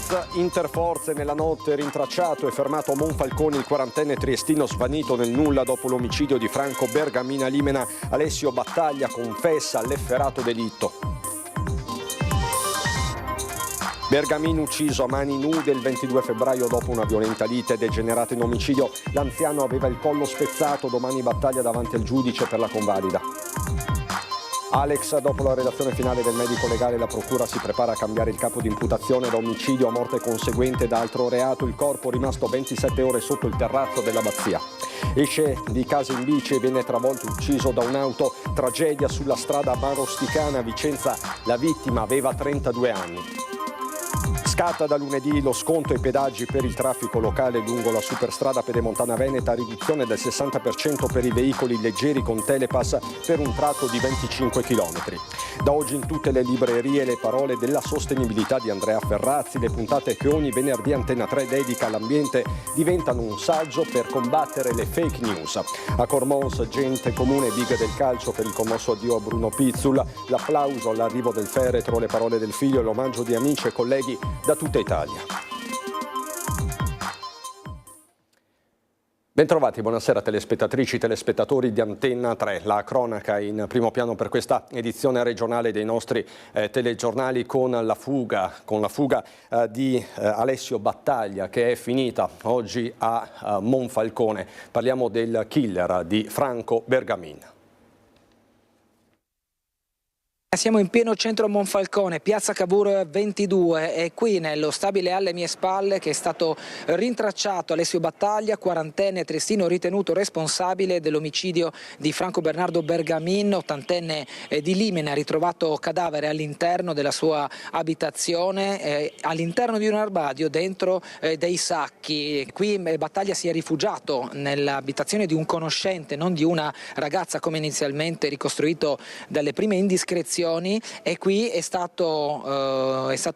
blitz interforze nella notte, rintracciato e fermato a Monfalcone il 40enne triestino svanito nel nulla dopo l'omicidio di Franco Bergamina Limena. Alessio Battaglia confessa l'efferato delitto. Bergamino ucciso a mani nude il 22 febbraio dopo una violenta lite degenerata in omicidio. L'anziano aveva il collo spezzato, domani battaglia davanti al giudice per la convalida. Alex, dopo la redazione finale del medico legale, la procura si prepara a cambiare il capo di imputazione da omicidio a morte conseguente da altro reato. Il corpo rimasto 27 ore sotto il terrazzo dell'abbazia. Esce di casa in bici e viene travolto ucciso da un'auto. Tragedia sulla strada Marosticana, Vicenza. La vittima aveva 32 anni. Scatta da lunedì lo sconto ai pedaggi per il traffico locale lungo la superstrada pedemontana veneta, riduzione del 60% per i veicoli leggeri con telepass per un tratto di 25 km. Da oggi in tutte le librerie le parole della sostenibilità di Andrea Ferrazzi, le puntate che ogni venerdì Antena 3 dedica all'ambiente diventano un saggio per combattere le fake news. A Cormons, gente comune, big del calcio per il commosso addio a Bruno Pizzul, l'applauso all'arrivo del feretro, le parole del figlio e l'omaggio di amici e colleghi da tutta Italia. Bentrovati, buonasera telespettatrici, telespettatori di Antenna 3. La cronaca in primo piano per questa edizione regionale dei nostri telegiornali con la fuga di Alessio Battaglia, che è finita oggi a Monfalcone. Parliamo del killer di Franco Bergamina. Siamo in pieno centro a Monfalcone, piazza Cavour 22, e qui nello stabile alle mie spalle che è stato rintracciato Alessio Battaglia, 40enne triestino ritenuto responsabile dell'omicidio di Franco Bernardo Bergamin, 80enne di Limena, ritrovato cadavere all'interno della sua abitazione, all'interno di un armadio dentro dei sacchi. Qui Battaglia si è rifugiato nell'abitazione di un conoscente, non di una ragazza come inizialmente ricostruito dalle prime indiscrezioni, e qui è stato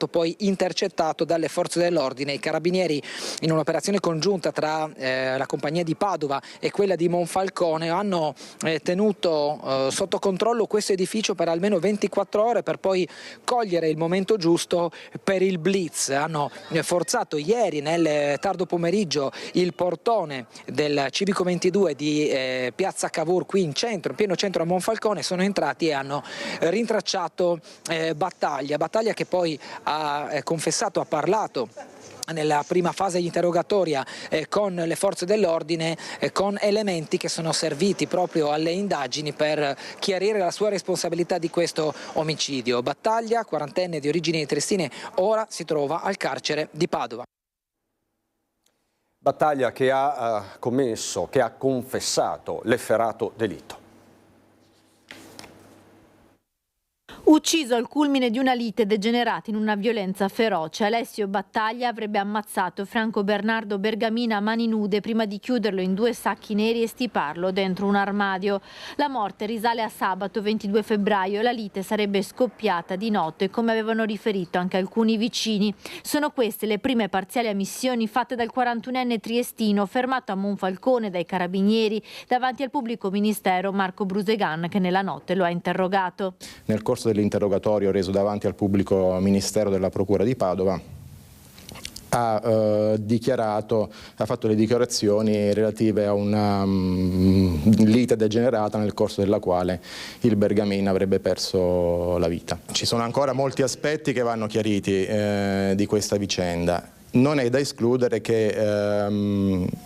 poi intercettato dalle forze dell'ordine. I carabinieri, in un'operazione congiunta tra la compagnia di Padova e quella di Monfalcone, hanno tenuto sotto controllo questo edificio per almeno 24 ore per poi cogliere il momento giusto per il blitz. Hanno forzato ieri nel tardo pomeriggio il portone del Civico 22 di piazza Cavour qui in centro, in pieno centro a Monfalcone. Sono entrati e hanno rintracciato Battaglia che poi ha confessato, ha parlato nella prima fase interrogatoria con le forze dell'ordine, con elementi che sono serviti proprio alle indagini per chiarire la sua responsabilità di questo omicidio. Battaglia, 40enne di origini triestine, ora si trova al carcere di Padova. Battaglia che ha confessato l'efferato delitto. Ucciso al culmine di una lite degenerata in una violenza feroce, Alessio Battaglia avrebbe ammazzato Franco Bernardo Bergamina a mani nude prima di chiuderlo in 2 sacchi neri e stiparlo dentro un armadio. La morte risale a sabato 22 febbraio e la lite sarebbe scoppiata di notte, come avevano riferito anche alcuni vicini. Sono queste le prime parziali ammissioni fatte dal 41enne triestino fermato a Monfalcone dai carabinieri davanti al pubblico ministero Marco Brusegan, che nella notte lo ha interrogato. Nel corso dell'interrogatorio reso davanti al pubblico ministero della Procura di Padova ha fatto le dichiarazioni relative a una lite degenerata nel corso della quale il Bergamin avrebbe perso la vita. Ci sono ancora molti aspetti che vanno chiariti di questa vicenda. Non è da escludere che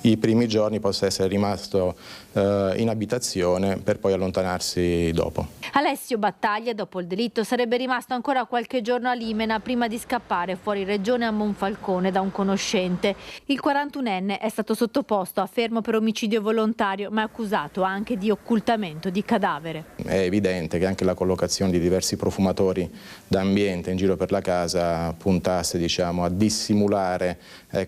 i primi giorni possa essere rimasto in abitazione per poi allontanarsi dopo. Alessio Battaglia, dopo il delitto, sarebbe rimasto ancora qualche giorno a Limena prima di scappare fuori regione a Monfalcone da un conoscente. Il 41enne è stato sottoposto a fermo per omicidio volontario, ma è accusato anche di occultamento di cadavere. È evidente che anche la collocazione di diversi profumatori d'ambiente in giro per la casa puntasse, a dissimulare verificare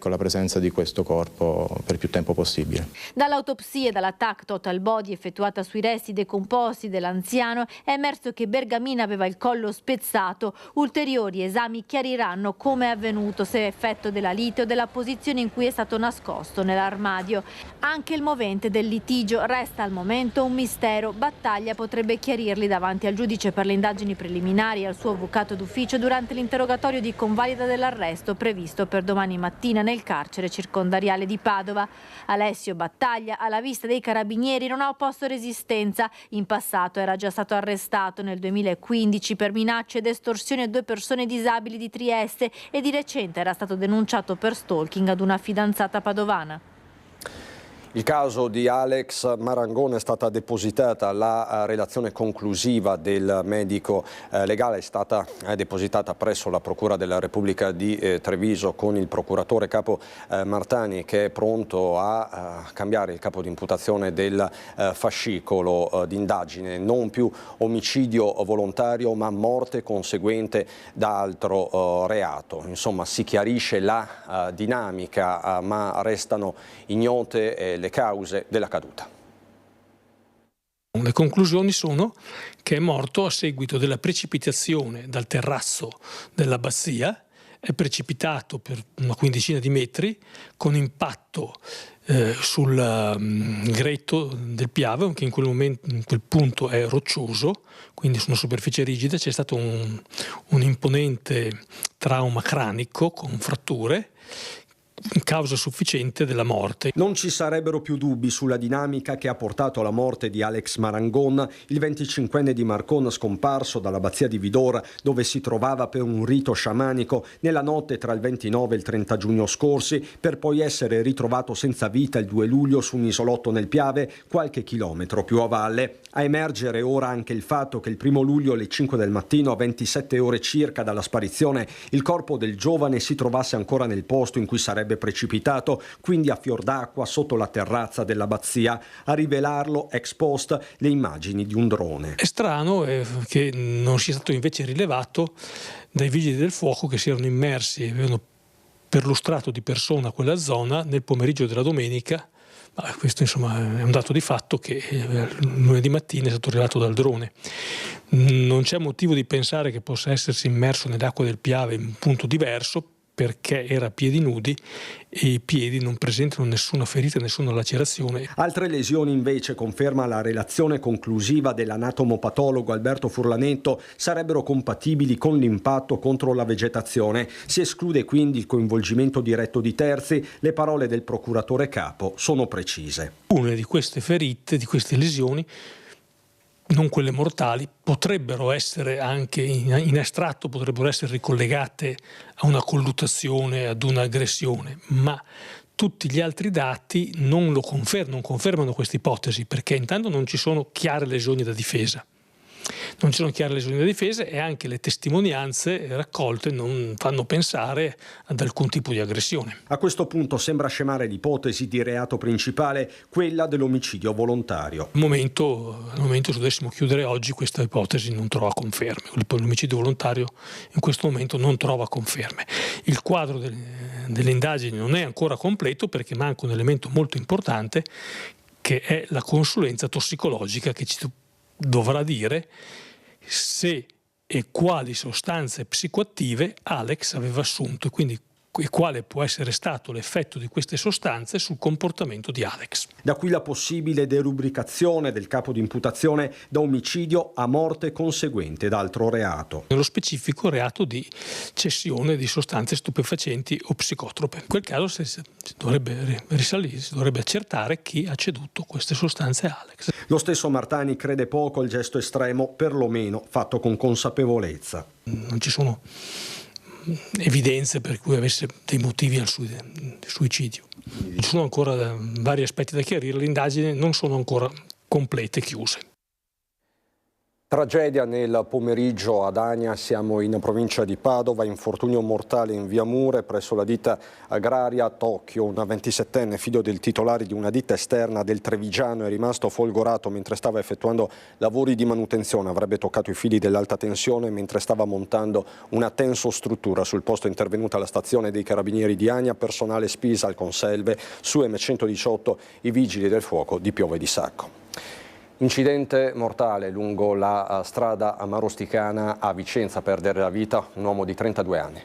la presenza di questo corpo per più tempo possibile. Dall'autopsia e dalla TAC Total Body effettuata sui resti decomposti dell'anziano è emerso che Bergamina aveva il collo spezzato. Ulteriori esami chiariranno come è avvenuto, se è effetto della lite o della posizione in cui è stato nascosto nell'armadio. Anche il movente del litigio resta al momento un mistero. Battaglia potrebbe chiarirli davanti al giudice per le indagini preliminari e al suo avvocato d'ufficio durante l'interrogatorio di convalida dell'arresto previsto per domani mattina nel carcere circondariale di Padova. Alessio Battaglia, alla vista dei carabinieri, non ha opposto resistenza. In passato era già stato arrestato nel 2015 per minacce ed estorsioni a 2 persone disabili di Trieste e di recente era stato denunciato per stalking ad una fidanzata padovana. Il caso di Alex Marangon è stata depositata la relazione conclusiva del medico legale, è stata depositata presso la Procura della Repubblica di Treviso con il procuratore capo Martani, che è pronto a cambiare il capo di imputazione del fascicolo d'indagine, non più omicidio volontario ma morte conseguente da altro reato. Insomma, si chiarisce la dinamica ma restano ignote le cause della caduta. Le conclusioni sono che è morto a seguito della precipitazione dal terrazzo dell'abbazia, è precipitato per una quindicina di metri con impatto sul gretto del Piave, che in quel punto è roccioso, quindi su una superficie rigida. C'è stato un imponente trauma cranico con fratture, causa sufficiente della morte. Non ci sarebbero più dubbi sulla dinamica che ha portato alla morte di Alex Marangon, il 25enne di Marcon scomparso dall'abbazia di Vidor, dove si trovava per un rito sciamanico nella notte tra il 29 e il 30 giugno scorsi, per poi essere ritrovato senza vita il 2 luglio su un isolotto nel Piave, qualche chilometro più a valle. A emergere ora anche il fatto che il 1 luglio alle 5 del mattino, a 27 ore circa dalla sparizione, il corpo del giovane si trovasse ancora nel posto in cui sarebbe precipitato, quindi a fior d'acqua sotto la terrazza dell'abbazia. A rivelarlo ex post le immagini di un drone. È strano che non sia stato invece rilevato dai vigili del fuoco, che si erano immersi e avevano perlustrato di persona quella zona nel pomeriggio della domenica. Ma questo insomma è un dato di fatto che lunedì mattina è stato rilevato dal drone. Non c'è motivo di pensare che possa essersi immerso nelle acque del Piave in un punto diverso, perché era a piedi nudi e i piedi non presentano nessuna ferita, nessuna lacerazione. Altre lesioni invece, conferma la relazione conclusiva dell'anatomopatologo Alberto Furlanetto, sarebbero compatibili con l'impatto contro la vegetazione. Si esclude quindi il coinvolgimento diretto di terzi. Le parole del procuratore capo sono precise. Una di queste ferite, di queste lesioni, non quelle mortali, potrebbero essere anche in astratto, potrebbero essere ricollegate a una colluttazione, ad un'aggressione, ma tutti gli altri dati non confermano questa ipotesi, perché intanto non ci sono chiare lesioni da difesa. Non ci sono chiare lesioni da difesa e anche le testimonianze raccolte non fanno pensare ad alcun tipo di aggressione. A questo punto sembra scemare l'ipotesi di reato principale, quella dell'omicidio volontario. Al momento, se dovessimo chiudere oggi, questa ipotesi non trova conferme. L'omicidio volontario in questo momento non trova conferme. Il quadro delle indagini non è ancora completo, perché manca un elemento molto importante, che è la consulenza tossicologica, che ci dovrà dire se e quali sostanze psicoattive Alex aveva assunto, e quindi quale può essere stato l'effetto di queste sostanze sul comportamento di Alex. Da qui la possibile derubricazione del capo di imputazione da omicidio a morte conseguente da altro reato. Nello specifico reato di cessione di sostanze stupefacenti o psicotrope. In quel caso si dovrebbe accertare chi ha ceduto queste sostanze a Alex. Lo stesso Martani crede poco al gesto estremo, perlomeno fatto con consapevolezza. Non ci sono evidenze per cui avesse dei motivi al suicidio. Ci sono ancora vari aspetti da chiarire, le indagini non sono ancora complete e chiuse. Tragedia nel pomeriggio ad Ania, siamo in provincia di Padova, infortunio mortale in via Mure presso la ditta agraria Tokyo. Un 27enne, figlio del titolare di una ditta esterna del Trevigiano, è rimasto folgorato mentre stava effettuando lavori di manutenzione. Avrebbe toccato i fili dell'alta tensione mentre stava montando una tensostruttura. Sul posto è intervenuta la stazione dei carabinieri di Ania, personale Spisa al Conselve, su M118 i vigili del fuoco di Piove di Sacco. Incidente mortale lungo la strada Amarosticana a Vicenza, perdere la vita un uomo di 32 anni.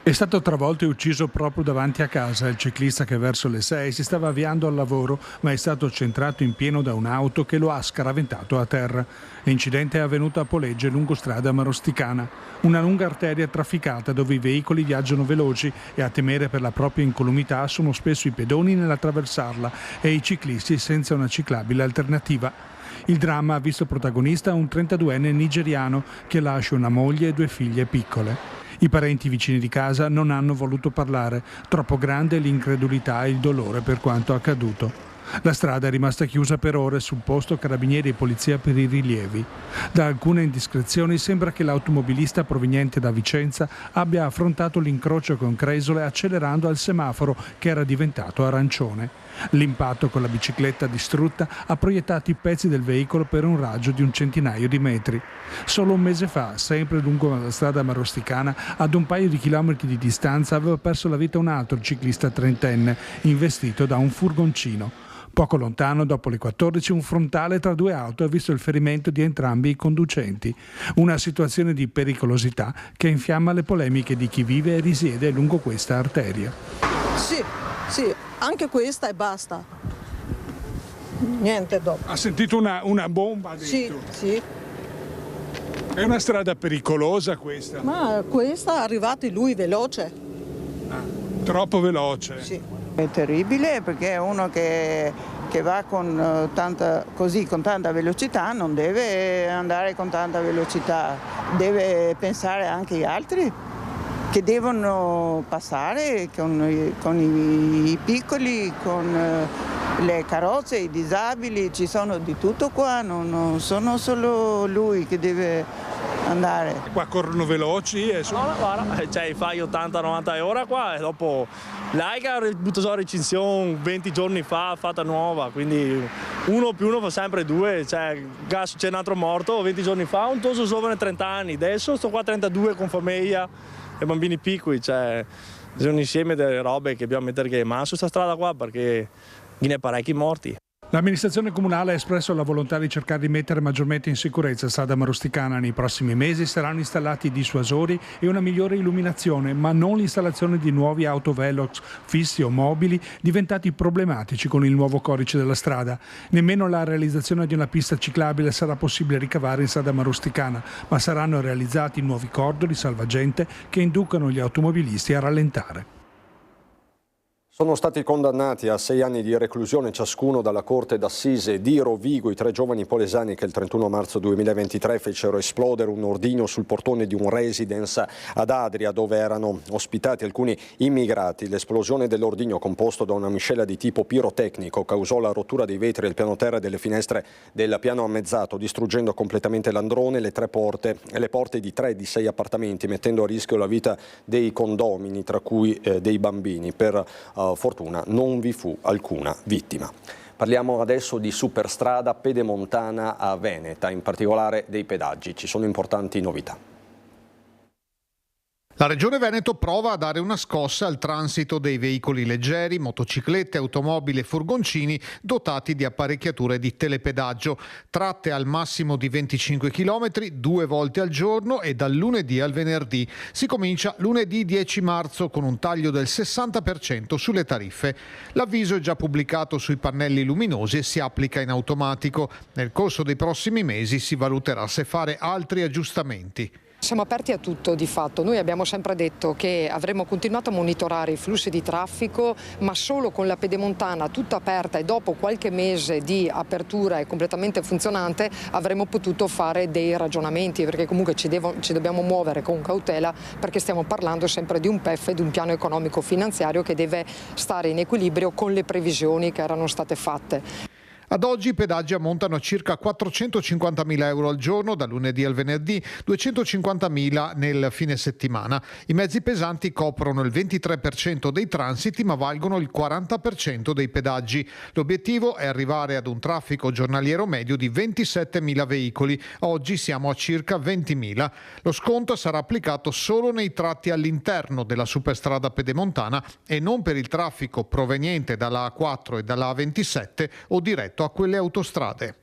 È stato travolto e ucciso proprio davanti a casa. Il ciclista che verso le 6 si stava avviando al lavoro, ma è stato centrato in pieno da un'auto che lo ha scaraventato a terra. L'incidente è avvenuto a Polegge, lungo strada Amarosticana, una lunga arteria trafficata dove i veicoli viaggiano veloci e a temere per la propria incolumità sono spesso i pedoni nell'attraversarla e i ciclisti senza una ciclabile alternativa. Il dramma ha visto protagonista un 32enne nigeriano che lascia una moglie e 2 figlie piccole. I parenti vicini di casa non hanno voluto parlare, troppo grande l'incredulità e il dolore per quanto accaduto. La strada è rimasta chiusa per ore, sul posto carabinieri e polizia per i rilievi. Da alcune indiscrezioni sembra che l'automobilista proveniente da Vicenza abbia affrontato l'incrocio con Cresole accelerando al semaforo che era diventato arancione. L'impatto con la bicicletta distrutta ha proiettato i pezzi del veicolo per un raggio di un centinaio di metri. Solo un mese fa, sempre lungo la strada Amarosticana, ad un paio di chilometri di distanza aveva perso la vita un altro ciclista trentenne, investito da un furgoncino. Poco lontano, dopo le 14, un frontale tra 2 auto ha visto il ferimento di entrambi i conducenti. Una situazione di pericolosità che infiamma le polemiche di chi vive e risiede lungo questa arteria. Sì, anche questa e basta. Niente dopo. Ha sentito una bomba, ha detto? Sì. È una strada pericolosa questa? Ma questa è arrivato lui veloce. Troppo veloce? Sì. È terribile perché uno che va con tanta velocità non deve andare con tanta velocità, deve pensare anche agli altri che devono passare con i piccoli, con le carrozze, i disabili, ci sono di tutto qua, non sono solo lui che deve andare. Qua corrono veloci e guarda, cioè fai 80-90 ore qua e dopo l'AICA ha buttato la recinzione 20 giorni fa, fatta nuova, quindi 1 più 1 fa sempre 2, cioè c'è un altro morto 20 giorni fa, un toso giovane 30 anni, adesso sto qua 32 con famiglia e bambini piccoli, cioè sono un insieme delle robe che dobbiamo mettere che mano su questa strada qua perché ne è parecchi morti. L'amministrazione comunale ha espresso la volontà di cercare di mettere maggiormente in sicurezza strada Amarosticana. Nei prossimi mesi saranno installati dissuasori e una migliore illuminazione, ma non l'installazione di nuovi autovelox fissi o mobili diventati problematici con il nuovo codice della strada. Nemmeno la realizzazione di una pista ciclabile sarà possibile ricavare in strada Amarosticana, ma saranno realizzati nuovi cordoli salvagente che inducano gli automobilisti a rallentare. Sono stati condannati a 6 anni di reclusione ciascuno dalla Corte d'Assise di Rovigo i 3 giovani polesani che il 31 marzo 2023 fecero esplodere un ordigno sul portone di un residence ad Adria dove erano ospitati alcuni immigrati. L'esplosione dell'ordigno, composto da una miscela di tipo pirotecnico, causò la rottura dei vetri del piano terra e delle finestre del piano ammezzato, distruggendo completamente l'androne, le 3 porte e le porte di 3 di 6 appartamenti, mettendo a rischio la vita dei condomini, tra cui dei bambini. Per fortuna non vi fu alcuna vittima. Parliamo adesso di superstrada pedemontana a Veneta, in particolare dei pedaggi. Ci sono importanti novità. La Regione Veneto prova a dare una scossa al transito dei veicoli leggeri, motociclette, automobili e furgoncini dotati di apparecchiature di telepedaggio. Tratte al massimo di 25 km, 2 volte al giorno e dal lunedì al venerdì. Si comincia lunedì 10 marzo con un taglio del 60% sulle tariffe. L'avviso è già pubblicato sui pannelli luminosi e si applica in automatico. Nel corso dei prossimi mesi si valuterà se fare altri aggiustamenti. Siamo aperti a tutto di fatto, noi abbiamo sempre detto che avremmo continuato a monitorare i flussi di traffico ma solo con la pedemontana tutta aperta e dopo qualche mese di apertura e completamente funzionante avremmo potuto fare dei ragionamenti perché comunque ci dobbiamo muovere con cautela perché stiamo parlando sempre di un PEF e di un piano economico finanziario che deve stare in equilibrio con le previsioni che erano state fatte. Ad oggi i pedaggi ammontano a circa 450.000 euro al giorno, da lunedì al venerdì, 250.000 nel fine settimana. I mezzi pesanti coprono il 23% dei transiti, ma valgono il 40% dei pedaggi. L'obiettivo è arrivare ad un traffico giornaliero medio di 27.000 veicoli. Oggi siamo a circa 20.000. Lo sconto sarà applicato solo nei tratti all'interno della superstrada pedemontana e non per il traffico proveniente dalla A4 e dalla A27 o diretto a quelle autostrade.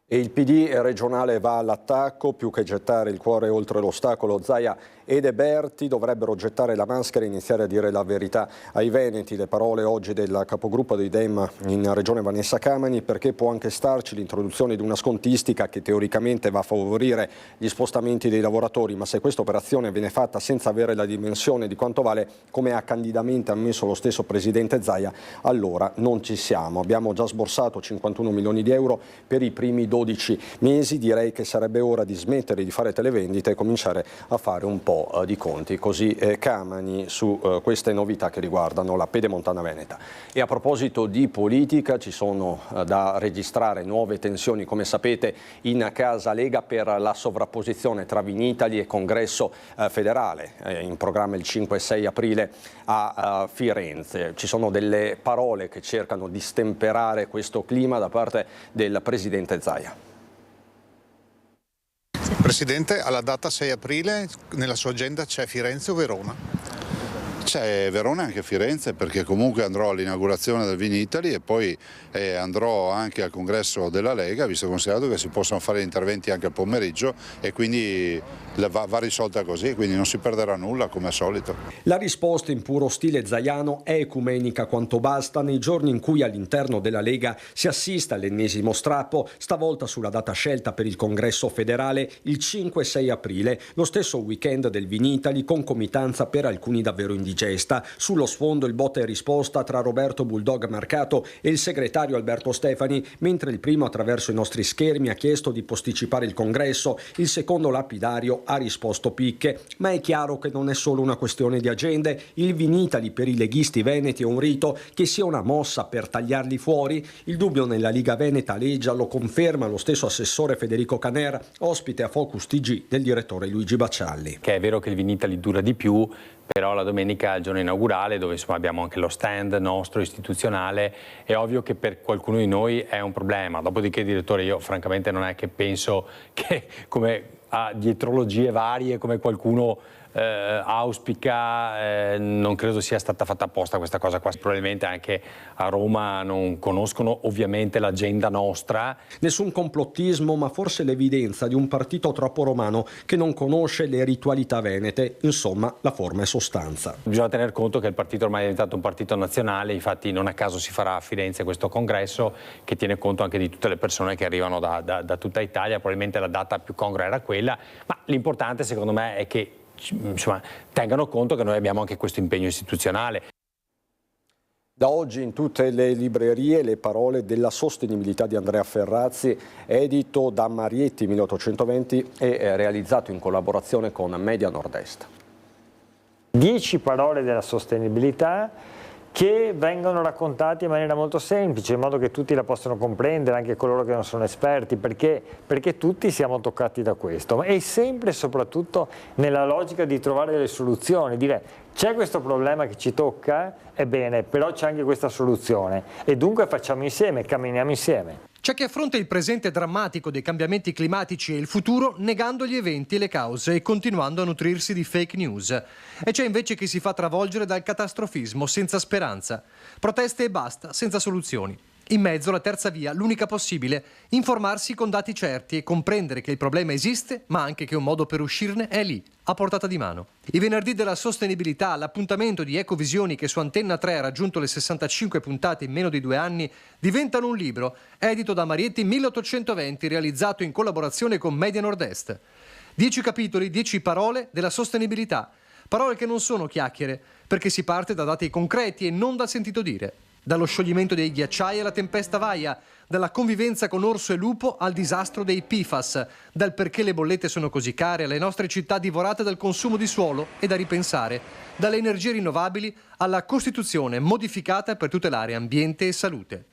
E il PD regionale va all'attacco, più che gettare il cuore oltre l'ostacolo. Zaia e De Berti dovrebbero gettare la maschera e iniziare a dire la verità ai veneti. Le parole oggi del capogruppo dei Dem in regione Vanessa Camani, perché può anche starci l'introduzione di una scontistica che teoricamente va a favorire gli spostamenti dei lavoratori, ma se questa operazione viene fatta senza avere la dimensione di quanto vale, come ha candidamente ammesso lo stesso presidente Zaia, allora non ci siamo. Abbiamo già sborsato 51 milioni di euro per i primi 12 mesi, direi che sarebbe ora di smettere di fare televendite e cominciare a fare un po' di conti. Così Camani su queste novità che riguardano la pedemontana veneta. E a proposito di politica, ci sono da registrare nuove tensioni, come sapete, in casa Lega per la sovrapposizione tra Vinitaly e Congresso federale, in programma il 5 e 6 aprile a Firenze. Ci sono delle parole che cercano di stemperare questo clima da parte del presidente Zaia. Presidente, alla data 6 aprile nella sua agenda c'è Firenze o Verona? C'è Verona e anche Firenze, perché comunque andrò all'inaugurazione del Vinitaly e poi andrò anche al congresso della Lega, visto e considerato che si possono fare interventi anche al pomeriggio e quindi va risolta così, quindi non si perderà nulla come al solito. La risposta in puro stile zaiano è ecumenica quanto basta nei giorni in cui all'interno della Lega si assiste all'ennesimo strappo, stavolta sulla data scelta per il congresso federale il 5-6 aprile, lo stesso weekend del Vinitaly, concomitanza per alcuni davvero indigesta. Sullo sfondo il botta e risposta tra Roberto Bulldog Marcato e il segretario Alberto Stefani, mentre il primo attraverso i nostri schermi ha chiesto di posticipare il congresso, il secondo lapidario ha risposto picche. Ma è chiaro che non è solo una questione di agende, il Vinitaly per i leghisti veneti è un rito, che sia una mossa per tagliarli fuori. Il dubbio nella Liga Veneta aleggia, lo conferma lo stesso assessore Federico Caner, ospite a Focus TG del direttore Luigi Baccialli. Che è vero che il Vinitaly dura di più, però la domenica è il giorno inaugurale dove insomma abbiamo anche lo stand nostro istituzionale, è ovvio che per qualcuno di noi è un problema. Dopodiché, direttore, io francamente non è che penso che come a dietrologie varie come qualcuno auspica, non credo sia stata fatta apposta questa cosa qua. Probabilmente anche a Roma non conoscono ovviamente l'agenda nostra. Nessun complottismo, ma forse l'evidenza di un partito troppo romano che non conosce le ritualità venete. Insomma, la forma è sostanza. Bisogna tener conto che il partito ormai è diventato un partito nazionale, infatti non a caso si farà a Firenze questo congresso che tiene conto anche di tutte le persone che arrivano da tutta Italia. Probabilmente la data più congrua era quella, ma l'importante secondo me è che insomma, tengano conto che noi abbiamo anche questo impegno istituzionale. Da oggi in tutte le librerie le parole della sostenibilità di Andrea Ferrazzi, edito da Marietti 1820 e realizzato in collaborazione con Media Nord-Est. 10 parole della sostenibilità che vengono raccontate in maniera molto semplice, in modo che tutti la possano comprendere, anche coloro che non sono esperti, perché tutti siamo toccati da questo, e sempre e soprattutto nella logica di trovare delle soluzioni, dire c'è questo problema che ci tocca, ebbene, però c'è anche questa soluzione e dunque facciamo insieme, camminiamo insieme. C'è chi affronta il presente drammatico dei cambiamenti climatici e il futuro negando gli eventi e le cause e continuando a nutrirsi di fake news. E c'è invece chi si fa travolgere dal catastrofismo senza speranza. Proteste e basta, senza soluzioni. In mezzo la terza via, l'unica possibile, informarsi con dati certi e comprendere che il problema esiste, ma anche che un modo per uscirne è lì, a portata di mano. I venerdì della sostenibilità, l'appuntamento di Ecovisioni che su Antenna 3 ha raggiunto le 65 puntate in meno di 2 anni, diventano un libro, edito da Marietti 1820, realizzato in collaborazione con Media Nord-Est. 10 capitoli, 10 parole della sostenibilità. Parole che non sono chiacchiere, perché si parte da dati concreti e non dal sentito dire. Dallo scioglimento dei ghiacciai alla tempesta Vaia, dalla convivenza con orso e lupo al disastro dei PFAS, dal perché le bollette sono così care alle nostre città divorate dal consumo di suolo e da ripensare, dalle energie rinnovabili alla Costituzione modificata per tutelare ambiente e salute.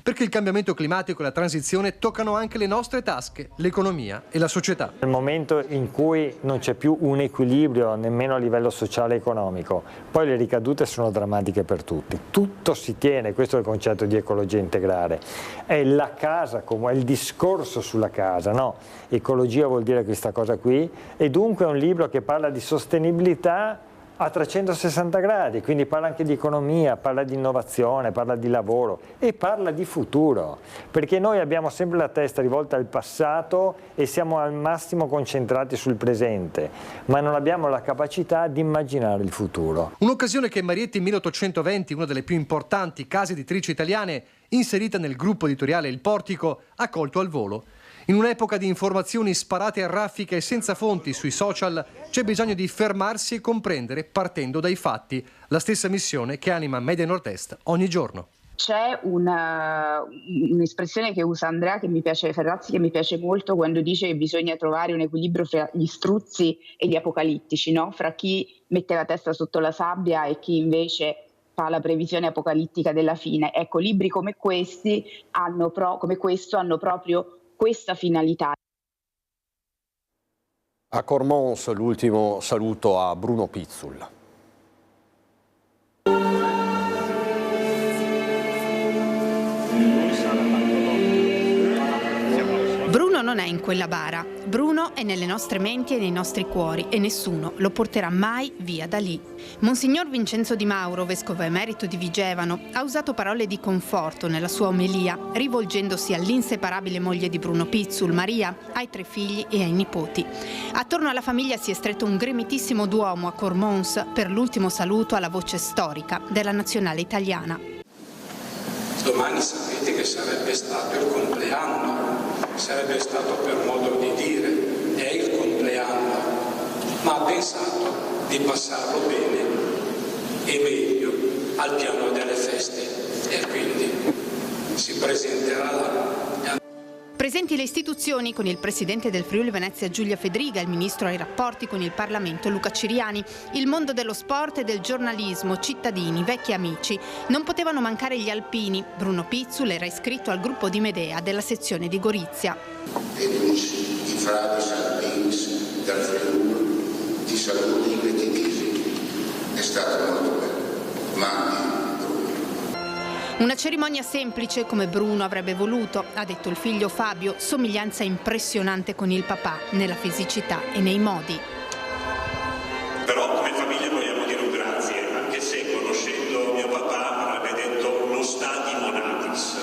perché il cambiamento climatico e la transizione toccano anche le nostre tasche, l'economia e la società. Nel momento in cui non c'è più un equilibrio nemmeno a livello sociale e economico, poi le ricadute sono drammatiche per tutti. Tutto si tiene, questo è il concetto di ecologia integrale. È la casa, è il discorso sulla casa, no? Ecologia vuol dire questa cosa qui, e dunque è un libro che parla di sostenibilità a 360 gradi, quindi parla anche di economia, parla di innovazione, parla di lavoro e parla di futuro, perché noi abbiamo sempre la testa rivolta al passato e siamo al massimo concentrati sul presente, ma non abbiamo la capacità di immaginare il futuro. Un'occasione che Marietti 1820, una delle più importanti case editrici italiane, inserita nel gruppo editoriale Il Portico, ha colto al volo. In un'epoca di informazioni sparate a raffica e senza fonti sui social, c'è bisogno di fermarsi e comprendere partendo dai fatti, la stessa missione che anima Media Nord-Est ogni giorno. C'è un'espressione che usa Andrea Ferrazzi, che mi piace molto, quando dice che bisogna trovare un equilibrio fra gli struzzi e gli apocalittici, no? Fra chi mette la testa sotto la sabbia e chi invece fa la previsione apocalittica della fine. Ecco, libri come questo hanno proprio questa finalità. A Cormons l'ultimo saluto a Bruno Pizzul. Bruno non è in quella bara, Bruno è nelle nostre menti e nei nostri cuori e nessuno lo porterà mai via da lì. Monsignor Vincenzo Di Mauro, vescovo emerito di Vigevano, ha usato parole di conforto nella sua omelia, rivolgendosi all'inseparabile moglie di Bruno Pizzul, Maria, ai 3 figli e ai nipoti. Attorno alla famiglia si è stretto un gremitissimo duomo a Cormons per l'ultimo saluto alla voce storica della nazionale italiana. Domani sapete che sarebbe stato il compleanno. Sarebbe stato per modo di dire, è il compleanno, ma ha pensato di passarlo bene e meglio al piano delle feste e quindi si presenterà là. Presenti le istituzioni con il presidente del Friuli Venezia Giulia Fedriga, il ministro ai rapporti con il Parlamento Luca Ciriani, il mondo dello sport e del giornalismo, cittadini, vecchi amici. Non potevano mancare gli alpini. Bruno Pizzul era iscritto al gruppo di Medea della sezione di Gorizia. E tutti i frati alpini dal Friuli ti saluti e ti dici è stato molto bello. Mandi. Una cerimonia semplice come Bruno avrebbe voluto, ha detto il figlio Fabio, somiglianza impressionante con il papà nella fisicità e nei modi. Però come famiglia vogliamo dire un grazie, anche se conoscendo mio papà avrebbe detto non sta di monatis,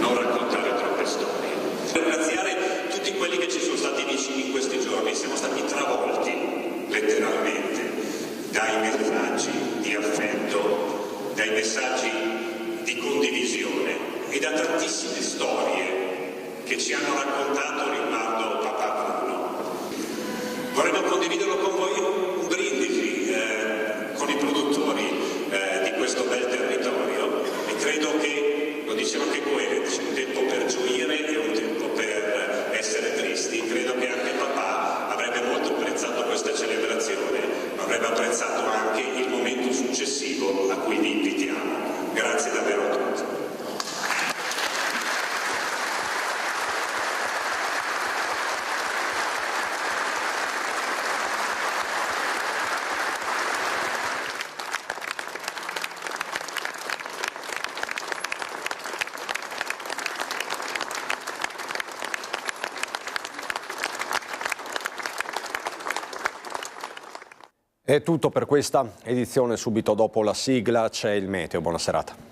non raccontare troppe storie. Ringraziare tutti quelli che ci sono stati vicini in questi giorni, siamo stati travolti letteralmente dai messaggi di affetto, dai messaggi di condivisione e da tantissime storie che ci hanno raccontato riguardo papà Bruno. Vorremmo condividerlo con voi un brindisi con i produttori di questo bel territorio e credo che, lo diceva anche Coelho, c'è un tempo per gioire e un tempo per essere tristi. Credo che anche papà avrebbe molto apprezzato questa celebrazione, ma avrebbe apprezzato anche il momento successivo a cui vi invitiamo. Grazie davvero a tutti. È tutto per questa edizione, subito dopo la sigla c'è il meteo, buona serata.